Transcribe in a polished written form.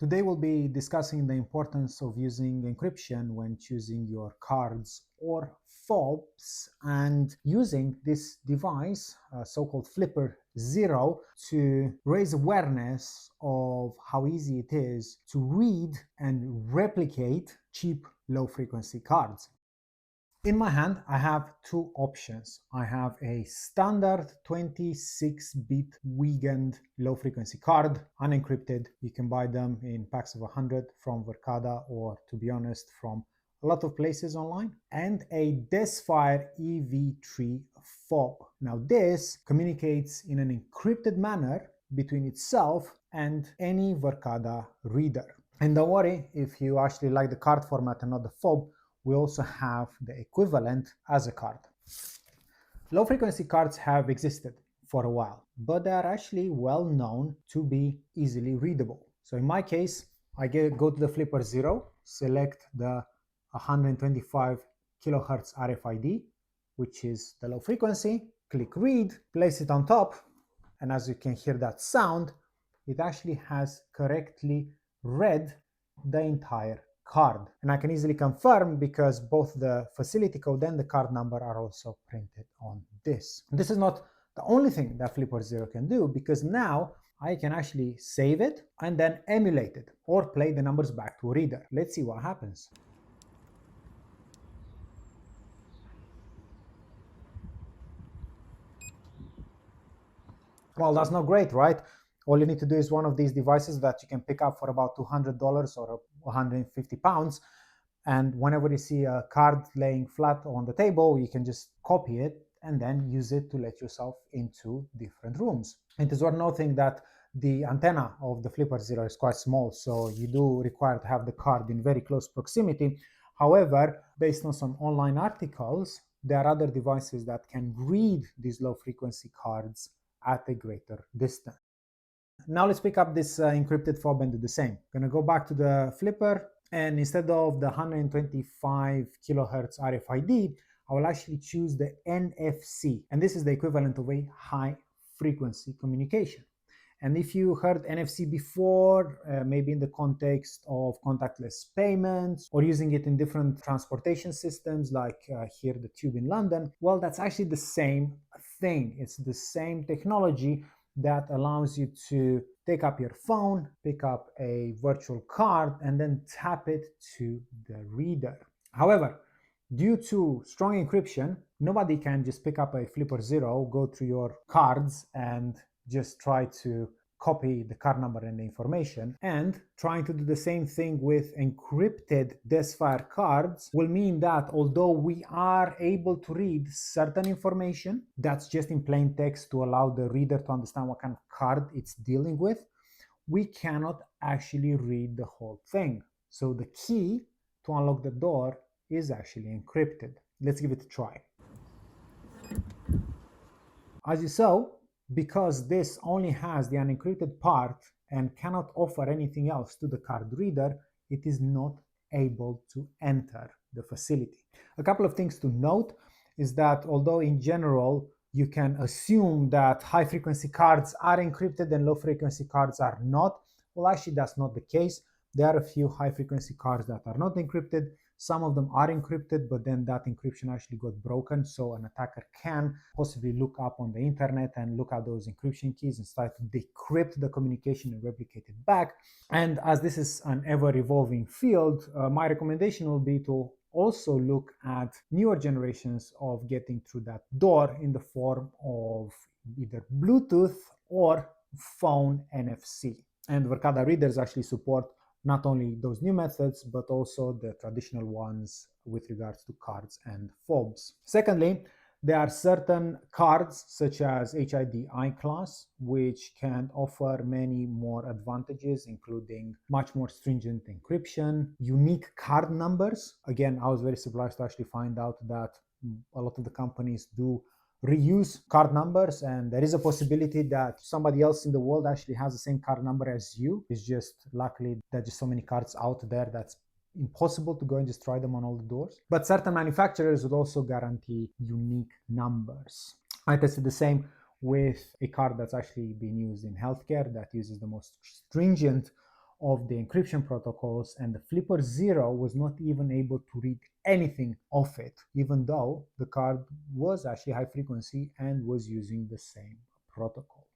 Today we'll be discussing the importance of using encryption when choosing your cards or fobs and using this device, so-called Flipper Zero, to raise awareness of how easy it is to read and replicate cheap low-frequency cards. In my hand, I have two options. I have a standard 26-bit weekend low-frequency card, unencrypted. You can buy them in packs of 100 from Verkada or, to be honest, from a lot of places online. And a Desfire EV3 fob. Now this communicates in an encrypted manner between itself and any Verkada reader. And don't worry, if you actually like the card format and not the fob, we also have the equivalent as a card. Low frequency cards have existed for a while, but they are actually well known to be easily readable. So in my case, I go to the Flipper Zero, select the 125 kilohertz RFID, which is the low frequency, click read, place it on top, and as you can hear that sound, it actually has correctly read the entire card. And I can easily confirm because both the facility code and the card number are also printed on this. This is not the only thing that Flipper Zero can do, because now I can actually save it and then emulate it or play the numbers back to a reader. Let's see what happens. Well, that's not great, right? All you need to do is one of these devices that you can pick up for about $200 or 150 pounds. And whenever you see a card laying flat on the table, you can just copy it and then use it to let yourself into different rooms. It is worth noting that the antenna of the Flipper Zero is quite small, so you do require to have the card in very close proximity. However, based on some online articles, there are other devices that can read these low frequency cards at a greater distance. Now let's pick up this encrypted fob and do the same. I'm going to go back to the Flipper, and instead of the 125 kilohertz RFID, I will actually choose the NFC, and this is the equivalent of a high frequency communication. And if you heard NFC before, maybe in the context of contactless payments or using it in different transportation systems like here the Tube in London, well, that's actually the same thing. It's the same technology that allows you to take up your phone, pick up a virtual card, and then tap it to the reader. However, due to strong encryption, nobody can just pick up a Flipper Zero, go through your cards, and just try to copy the card number and the information. And trying to do the same thing with encrypted Desfire cards will mean that although we are able to read certain information that's just in plain text to allow the reader to understand what kind of card it's dealing with, we cannot actually read the whole thing. So the key to unlock the door is actually encrypted. Let's give it a try. As you saw, because this only has the unencrypted part and cannot offer anything else to the card reader, it is not able to enter the facility. A couple of things to note is that although in general you can assume that high frequency cards are encrypted and low frequency cards are not, well, actually that's not the case. There are a few high frequency cards that are not encrypted. Some of them are encrypted, but then that encryption actually got broken, so an attacker can possibly look up on the internet and look at those encryption keys and start to decrypt the communication and replicate it back. And as this is an ever-evolving field, my recommendation will be to also look at newer generations of getting through that door in the form of either Bluetooth or phone NFC. And Verkada readers actually support not only those new methods, but also the traditional ones with regards to cards and fobs. Secondly, there are certain cards such as HID I-class, which can offer many more advantages, including much more stringent encryption, unique card numbers. Again, I was very surprised to actually find out that a lot of the companies do reuse card numbers, and there is a possibility that somebody else in the world actually has the same card number as you. It's just luckily there are just so many cards out there that's impossible to go and just try them on all the doors. But certain manufacturers would also guarantee unique numbers. I tested the same with a card that's actually being used in healthcare that uses the most stringent of the encryption protocols, and the Flipper 0 was not even able to read anything of it, even though the card was actually high frequency and was using the same protocol.